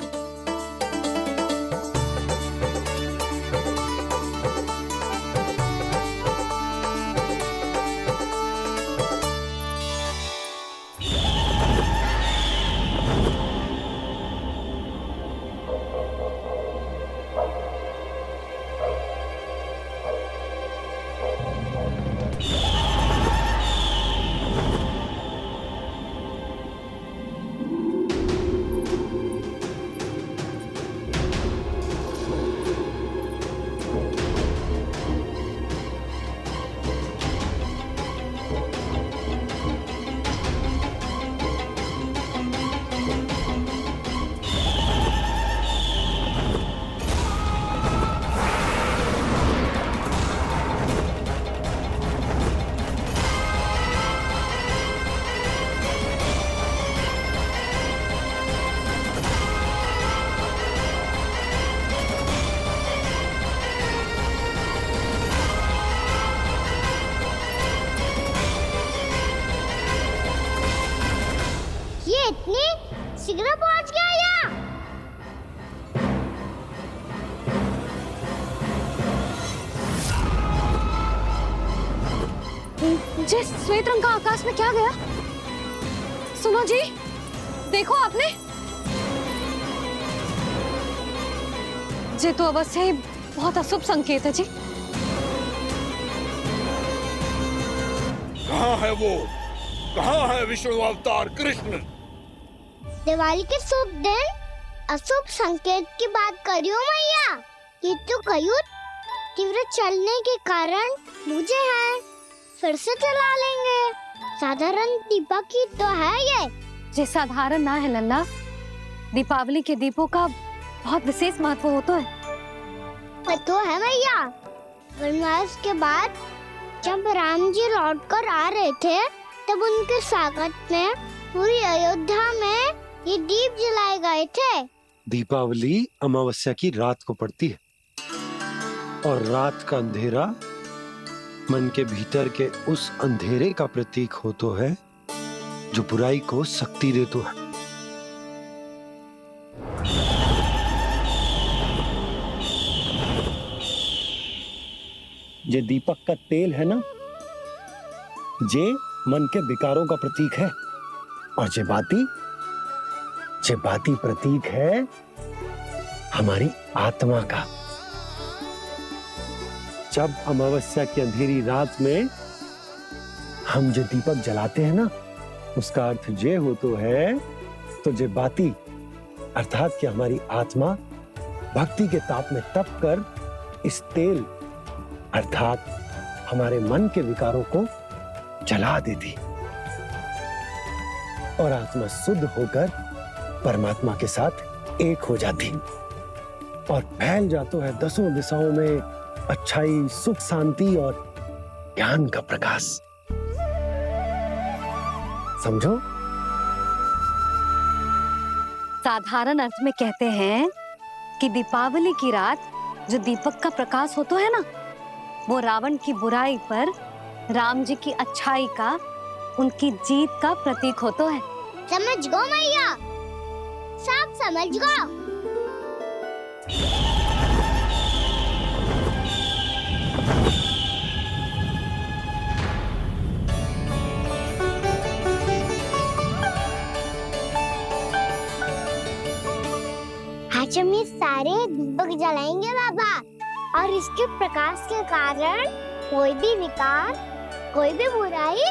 इतनी शीघ्र पहुंच गया यहाँ? जे श्वेत रंग का आकाश में क्या गया? सुनो जी, देखो आपने, जे तो अवश्य ही बहुत अशुभ संकेत है जी। कहाँ है वो? कहाँ है विष्णु अवतार कृष्ण? दिवाली के शुभ दिन अशुभ संकेत की बात करियो मैया। ये तो कयूत तीव्र चलने के कारण मुझे है, फिर से चला लेंगे। साधारण दीपक ही तो है ये साधारण ना है लल्ला, दीपावली के दीपों का बहुत विशेष महत्व होता है। तो है मैया, वनवास के बाद जब राम जी लौट कर आ रहे थे तब उनके स्वागत में पूरी अयोध्या में ये दीप जलाए गए थे। दीपावली अमावस्या की रात को पड़ती है और रात का अंधेरा मन के भीतर के उस अंधेरे का प्रतीक हो तो है जो बुराई को शक्ति दे तो है। ये दीपक का तेल है ना, जे मन के विकारों का प्रतीक है, और जे बाती प्रतीक है हमारी आत्मा का। जब अमावस्या की अंधेरी रात में हम जो दीपक जलाते हैं ना, उसका अर्थ ये हो तो है, तो जे बाती अर्थात कि हमारी आत्मा भक्ति के ताप में तप कर इस तेल अर्थात हमारे मन के विकारों को जला देती और आत्मा शुद्ध होकर परमात्मा के साथ एक हो जाती और फैल जाता है दसों दिशाओं में अच्छाई, सुख, शांति और ज्ञान का प्रकाश। समझो? साधारण अर्थ में कहते हैं कि दीपावली की रात जो दीपक का प्रकाश होता है ना, वो रावण की बुराई पर राम जी की अच्छाई का, उनकी जीत का प्रतीक होता है। समझ गो मैया, सब समझ गो। आज हम ये सारे दीपक जलाएंगे बाबा, और इसके प्रकाश के कारण कोई भी विकार, कोई भी बुराई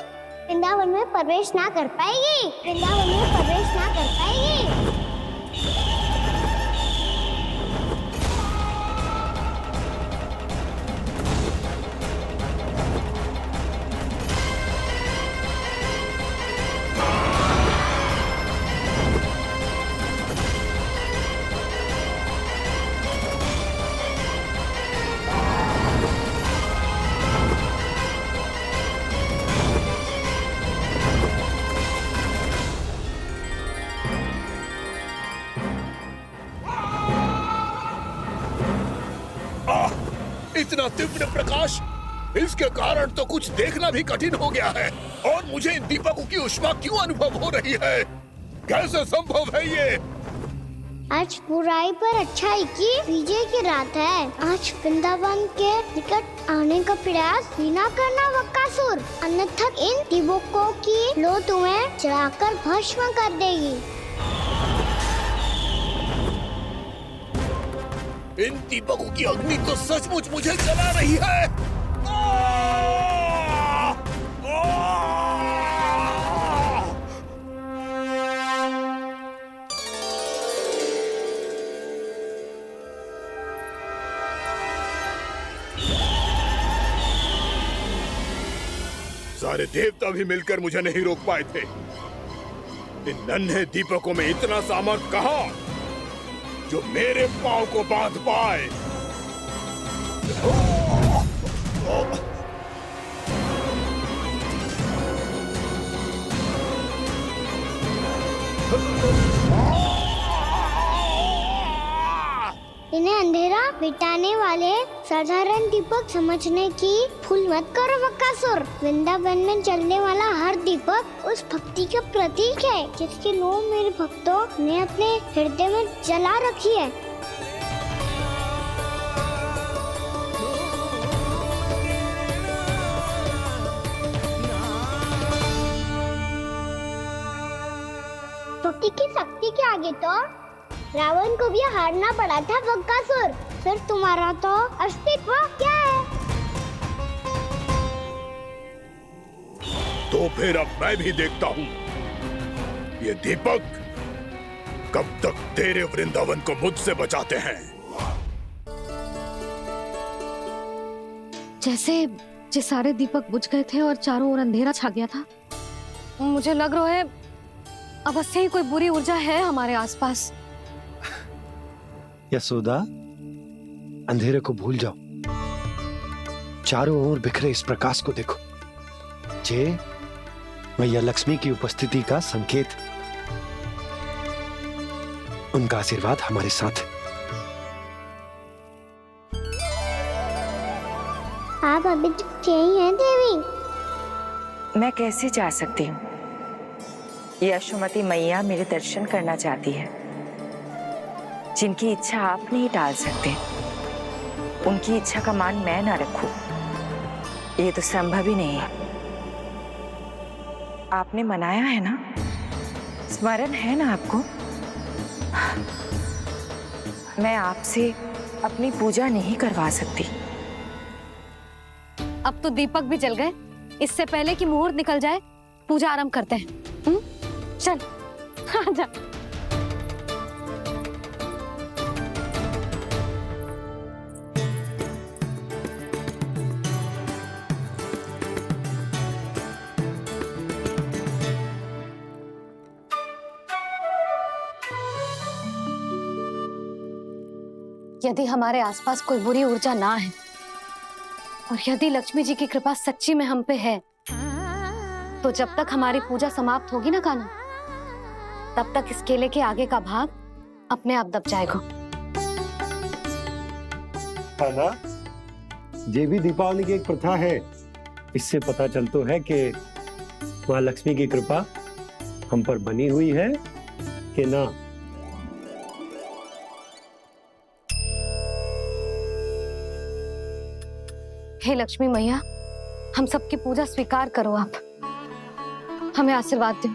वृंदावन में प्रवेश ना कर पाएगी, वृंदावन में प्रवेश ना कर पाएगी। इतना तीव्र प्रकाश, इसके कारण तो कुछ देखना भी कठिन हो गया है। और मुझे इन दीपकों की ऊष्मा क्यों अनुभव हो रही है? कैसे संभव है ये? आज बुराई पर अच्छाई की विजय की रात है। आज वृंदावन के निकट आने का प्रयास भी ना करना बकासुर, अन्यथा इन दीपकों की लो तुम्हें जलाकर भस्म कर देगी। इन दीपकों की अग्नि तो सचमुच मुझे जला रही है। सारे देवता भी मिलकर मुझे नहीं रोक पाए थे। इन नन्हे दीपकों में इतना सामर्थ्य कहां जो मेरे पांव को बांध पाए। इन्हें अंधेरा मिटाने वाले साधारण दीपक समझने की भूल मत करो बकासुर। वृंदावन में जलने वाला हर दीपक उस भक्ति का प्रतीक है जिसकी लो मेरे भक्तों ने अपने हृदय में जला रखी है। भक्ति की शक्ति के आगे तो रावण को भी हारना पड़ा था बकासुर। फिर तुम्हारा तो अस्तित्व क्या है? तो फिर अब मैं भी देखता हूँ ये दीपक कब तक तेरे वृंदावन को मुझसे बचाते हैं। जैसे ये सारे दीपक बुझ गए थे और चारों ओर अंधेरा छा गया था, मुझे लग रहा है अवश्य ही कोई बुरी ऊर्जा है हमारे आसपास। यशोदा, अंधेरे को भूल जाओ, चारों ओर बिखरे इस प्रकाश को देखो। जे मैया लक्ष्मी की उपस्थिति का संकेत, उनका आशीर्वाद हमारे साथ है। आप अभी तक यही हैं देवी? मैं कैसे जा सकती हूँ? यशोमती मैया मेरे दर्शन करना चाहती है। जिनकी इच्छा आप नहीं टाल सकते, उनकी इच्छा का मान मैं ना रखूं, ये तो संभव ही नहीं है। आपने मनाया है ना, स्मरण है ना आपको? मैं आपसे अपनी पूजा नहीं करवा सकती। अब तो दीपक भी जल गए, इससे पहले कि मुहूर्त निकल जाए पूजा आरंभ करते हैं। चल आजा। यदि हमारे आसपास कोई बुरी ऊर्जा ना है और यदि लक्ष्मी जी की कृपा सच्ची में हम पे है, तो जब तक हमारी पूजा समाप्त होगी ना कान्हा, तब तक इस केले के आगे का भाग अपने आप दब जाएगा। कान्हा, ये भी दीपावली की एक प्रथा है। इससे पता चलता है कि माँ लक्ष्मी की कृपा हम पर बनी हुई है कि ना। हे लक्ष्मी मैया, हम सबकी पूजा स्वीकार करो, आप हमें आशीर्वाद दो।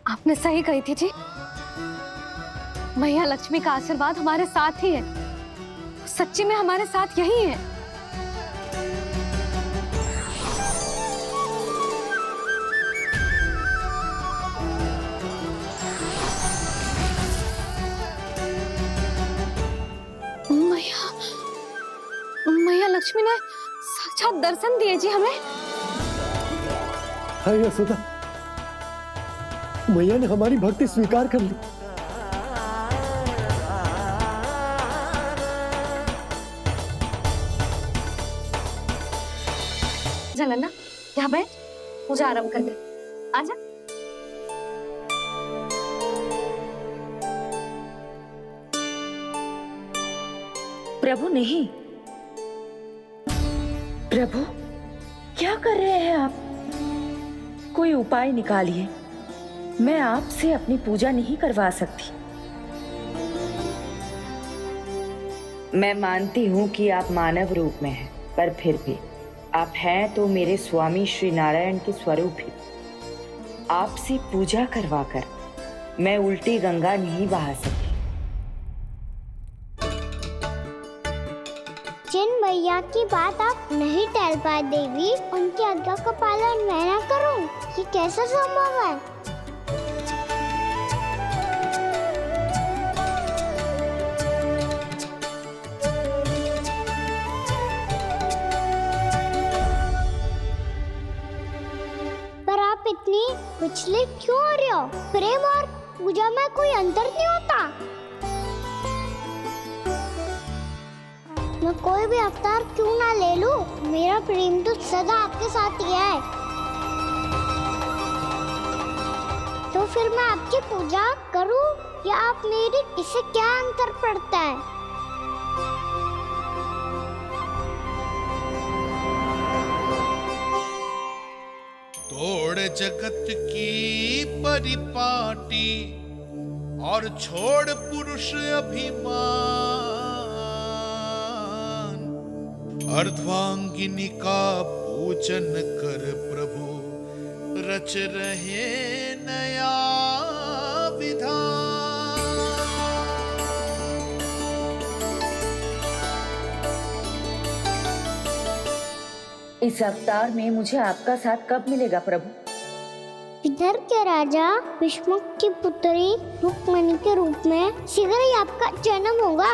आपने सही कही थी जी, मैया लक्ष्मी का आशीर्वाद हमारे साथ ही है, सच्ची में हमारे साथ यही है। मैया लक्ष्मी ने साक्षात दर्शन दिए जी हमें। हाय यशोदा, मैया ने हमारी भक्ति स्वीकार कर ली। चल ना, यहाँ बैठ, पूजा आरंभ कर दे। आजा। प्रभु नहीं, प्रभु क्या कर रहे हैं आप? कोई उपाय निकालिए, मैं आपसे अपनी पूजा नहीं करवा सकती। मैं मानती हूँ कि आप मानव रूप में हैं, पर फिर भी आप हैं तो मेरे स्वामी श्री नारायण के स्वरूप ही। आपसे पूजा करवाकर मैं उल्टी गंगा नहीं बहा सकती। जिन भैया की बात आप नहीं टाल पाए देवी, उनकी आज्ञा का पालन मैं ना करूं, ये कैसे संभव है? पर आप इतनी विचलित क्यों हो रहे हो? प्रेम और पूजा में कोई अंतर नहीं होता। मैं कोई भी अवतार क्यों ना ले लूं, मेरा प्रेम तो सदा आपके साथ ही है। तो फिर मैं आपकी पूजा करूं या आप मेरी, इससे क्या अंतर पड़ता है? तोड़ जगत की परिपाटी और छोड़ पुरुष अभिमान, अर्धांगिनी का पूजन कर प्रभु रच रहे नया विधान। इस अवतार में मुझे आपका साथ कब मिलेगा प्रभु? इधर के राजा भीष्मक की पुत्री रुक्मणी के रूप में शीघ्र ही आपका जन्म होगा।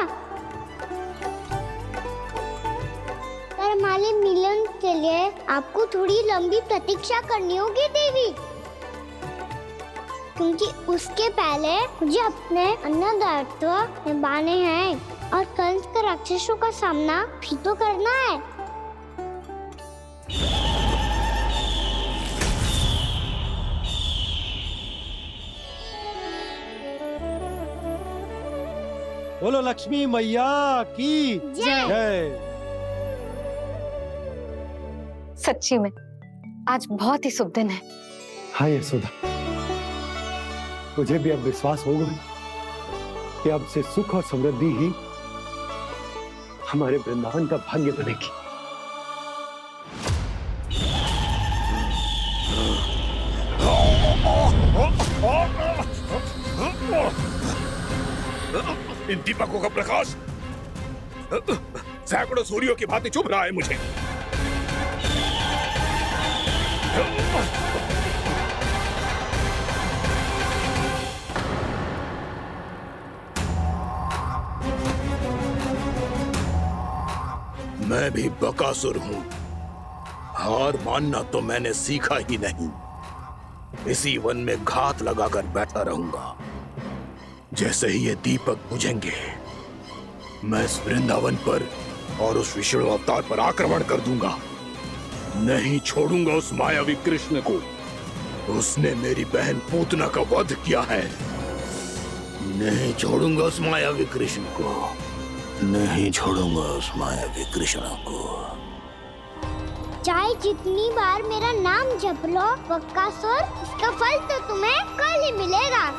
पर हमारे मिलन के लिए आपको थोड़ी लंबी प्रतीक्षा करनी होगी देवी, क्योंकि उसके पहले मुझे अपने अन्य दायित्व निभाने हैं और कंस के राक्षसों का सामना भी तो करना है। बोलो लक्ष्मी मैया की जय। सच्ची में आज बहुत ही शुभ दिन है। हाँ यशोदा, मुझे भी अब विश्वास हो गया कि अब से सुख और समृद्धि ही हमारे वृंदावन का भाग्य बनेगी। इन दीपकों का प्रकाश सैकड़ों सूर्यों की भांति चुभ रहा है मुझे। मैं भी बकासुर हूं। हार मानना तो मैंने सीखा ही नहीं। इसी वन में घात लगाकर बैठा रहूंगा। जैसे ही ये दीपक बुझेंगे, मैं इस वृंदावन पर और उस विष्णु अवतार पर आक्रमण कर दूंगा। नहीं छोड़ूंगा उस मायावी कृष्ण को। उसने मेरी बहन पूतना का वध किया है। नहीं छोड़ूंगा उस मायावी कृष्ण को। नहीं छोड़ूंगा उस मायावी कृष्ण को। चाहे जितनी बार मेरा नाम जप लो बक्कासुर, इसका फल तो तुम्हें कल ही मिलेगा।